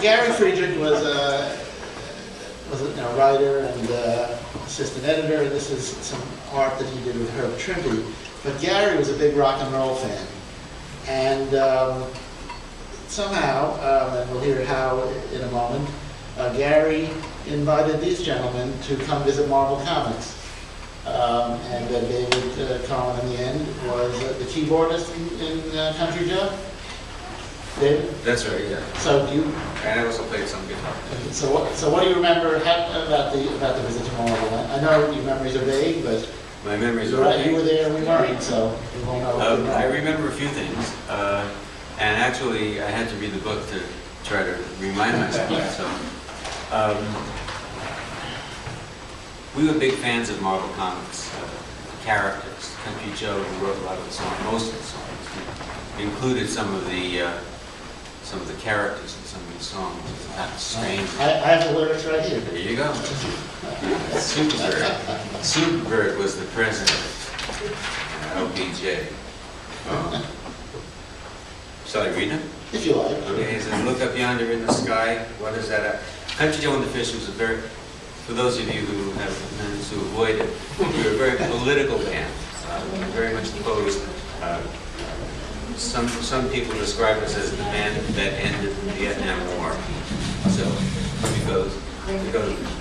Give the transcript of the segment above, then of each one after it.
Gary Fredric was a writer and assistant editor, and this is some art that he did with Herb Trimpe. But Gary was a big rock and roll fan. And somehow, and we'll hear how in a moment, Gary invited these gentlemen to come visit Marvel Comics. And David Cohen in the end was the keyboardist in Country Joe. David? That's right, yeah. So do you? And I also played some guitar. So what do you remember about the visit to Marvel? I know your memories are vague, but my memories are right. vague. You were there, we weren't, so we won't know. I remember a few things, and actually I had to read the book to try to remind myself. So. We were big fans of Marvel Comics, characters. Country Joe, who wrote a lot of the songs, most of the songs, he included some of the characters in some of these songs. That's strange. I have the lyrics right here. There you go. Superbird was the president. LBJ. Shall I read them? If you like. Okay, he says, look up yonder in the sky. What is that? Country Joe and the Fish was a very, for those of you who have managed to avoid it, we were a very political band. We were very much opposed. Some people describe us as the band that ended the Vietnam War. So he goes,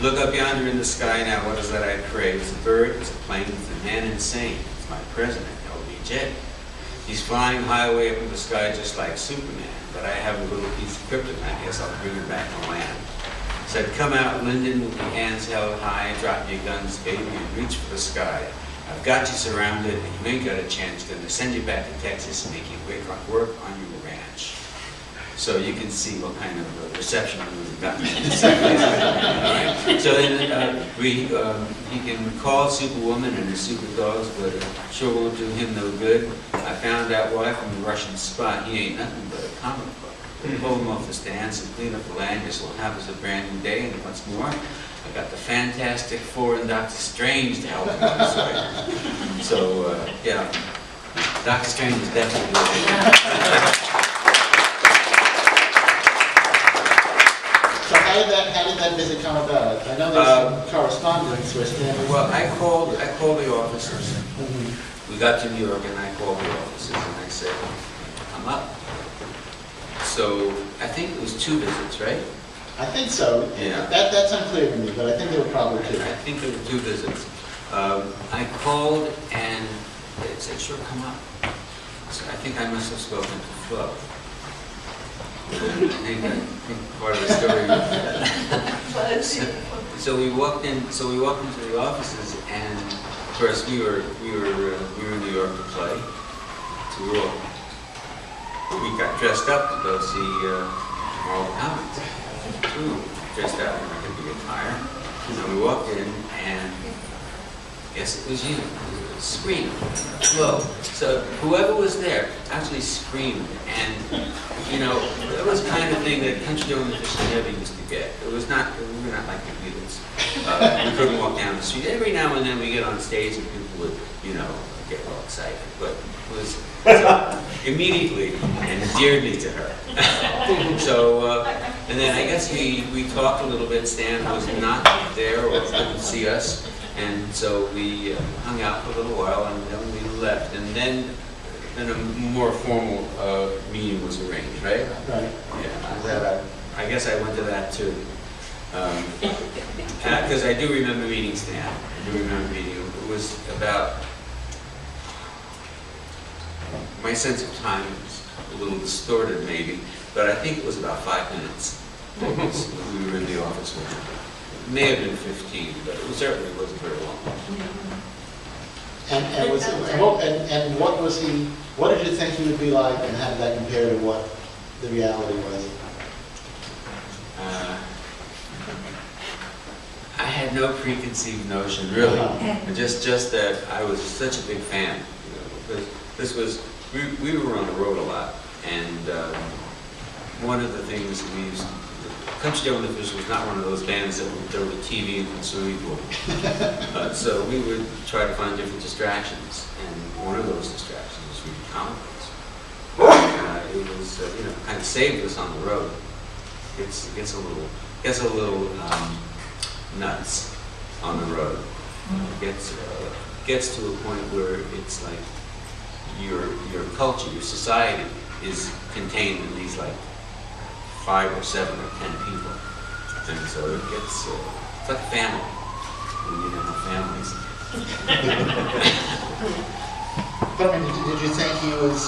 look up yonder in the sky now, what is that I crave? It's a bird, it's a plane, it's a man insane. It's my president, LBJ. He's flying high way up in the sky just like Superman, but I have a little piece of kryptonite. I guess I'll bring him back to land. Said, come out, Lyndon, with your hands held high, drop your guns, baby, and reach for the sky. I've got you surrounded, and you ain't got a chance. Gonna send you back to Texas and make you work on your ranch. So you can see what kind of reception we've gotten. Right. So then he can call Superwoman and her super dogs, but it sure won't do him no good. I found out why from the Russian spot. He ain't nothing but a comic book. Pull him off the stands and clean up the land. This will have us a brand new day, and what's more, I got the Fantastic Four and Doctor Strange to help him on his way. So, yeah, Doctor Strange is definitely good. So how did that visit come about? I know there's some correspondence with him. Well, I called the offices. Mm-hmm. We got to New York, and I called the offices, and I said, I'm up. So I think it was 2 visits, right? I think so. Yeah. That's unclear to me, but I think there were probably 2. I think there were 2 visits. I called and they said, sure, come up. So I think I must have spoken to Flo. I think part of the story. So we walked into the offices, and of course we were in New York to play. So we got dressed up to go see Marvel Comics. Dressed out in our hippie attire. So we walked in, and yes, it was you. Screamed, Flo. So whoever was there actually screamed, and it was the kind of thing that Country Joe and the Fish never used to get. We were not like the Beatles. We couldn't walk down the street. Every now and then we get on stage and people would, get all excited, but it was immediately endeared me to her. So, and then I guess we talked a little bit. Stan was not there or couldn't see us, and so we hung out for a little while, and then we left. And then a more formal meeting was arranged, right? Right. Yeah. I guess I went to that too, because I do remember meeting Stan. I do remember meeting him. It was about. My sense of time is a little distorted, maybe, but I think it was about 5 minutes we were in the office with him. It may have been 15, but it certainly wasn't very long. And what did you think he would be like, and how did that compare to what the reality was? I had no preconceived notion, really. Just that I was such a big fan. Because this was, we were on the road a lot, and one of the things that we used to, Country Joe and the Fish was not one of those bands that would throw the TV into the swimming pool. So we would try to find different distractions, and one of those distractions was reading comic books. It was, kind of saved us on the road. gets a little nuts on the road. Gets to a point where it's like your culture, your society is contained in these like 5 or 7 or 10 people, and so it gets it's like a family. We need enough families. But I mean, did you think he was?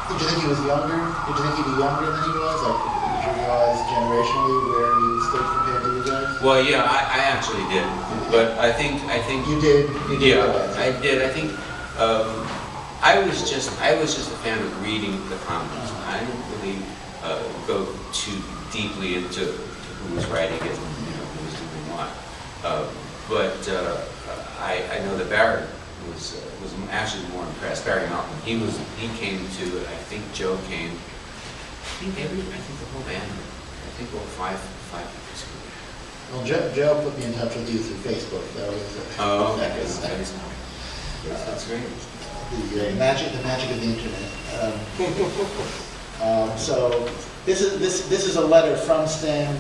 Did you think he was younger? Did you think he'd be younger than he was? Like, did you realize generationally where he stood compared to you guys? Well, yeah, I actually did, but I think you did. Yeah, I did. I think I was just a fan of reading the comics. I didn't really go too deeply into who was writing it, who was doing what. But I know that Barry was actually more impressed. Barry Malcolm. He came to. I think Joe came. I think the whole band. I think all five people. Well, Joe put me in touch with you through Facebook. That was that's great. The magic of the internet. So this is a letter from Stan.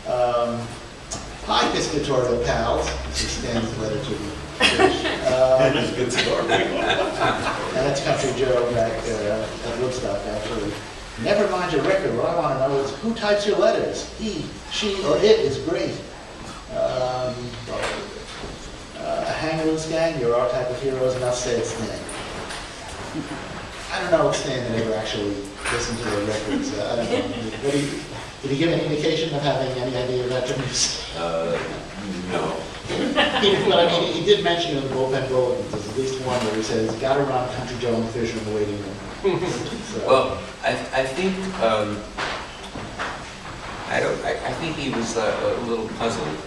Hi, Piscatorial pals. This is Stan's letter to me. That's a good story. And that's Country Joe back at Woodstock, actually. Never mind your record. What I want to know is who types your letters? He, she, or it is great. A hang loose gang, you're our type of heroes, enough said, Stan. I don't know if Stan had ever actually listened to their records. I don't know. Did he give any indication of having any idea about your music? No. But I mean, he did mention in the bullpen bulletin, there's at least one where he says, "Gotta run Country Joe and the Fisher in the waiting room." So. Well, I think I think he was a little puzzled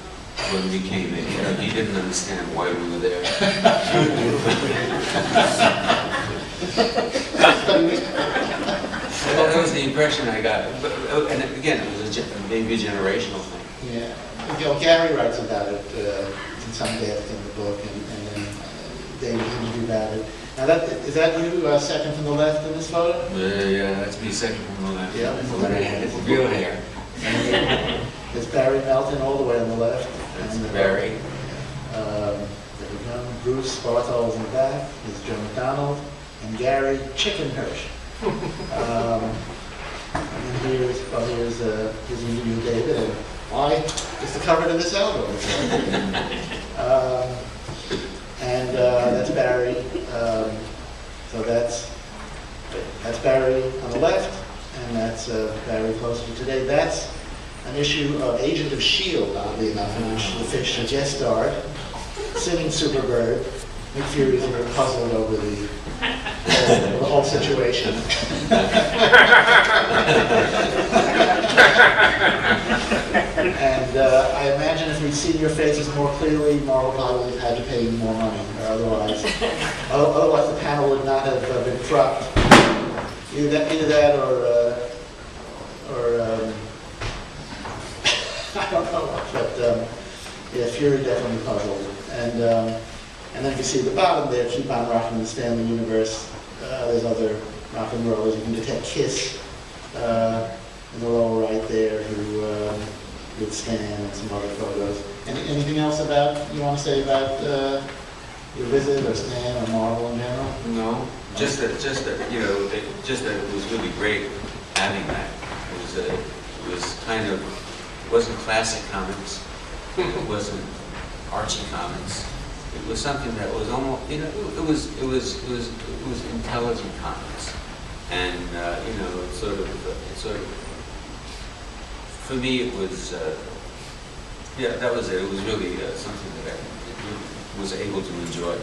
when we came in. He didn't understand why we were there. That was the impression I got. But, and again, it was maybe a generational thing. Yeah. Gary writes about it in some depth in the book, and then David interviewed about it. Now, is that you, second from the left in this photo? Yeah, that's me, second from the left. Yeah. It's real hair. There's Barry Melton all the way on the left. That's Barry. There we go. Bruce Barthol's in the back. There's Joe McDonald. And Gary Chickenhirsch. And here's his interview with David. And why? It's the cover to this album. And that's Barry. So that's Barry on the left, and that's Barry closer to today. That's an issue of Agent of S.H.I.E.L.D., oddly enough, in which the Fisher guest starred, singing Superbird. Nick Fury's very puzzled over the whole situation. And I imagine if we'd seen your faces more clearly, Marvel probably had to pay you more money, or otherwise the panel would not have been cropped. Either that or I don't know, but yeah, Fury definitely puzzled. And then you see at the bottom there, Keep On Rocking the Stanley Universe. There's other rock and rollers. You can detect Kiss in the lower right there, who with Stan and some other photos. Anything else you want to say about your visit or Stan or Marvel in general? No, just that it was really great having that. It was kind of, it wasn't classic comics. It wasn't Archie comics. It was something that was almost, it was intelligent comics, and it sort of, for me it was, that was it. It was really something that I was able to enjoy.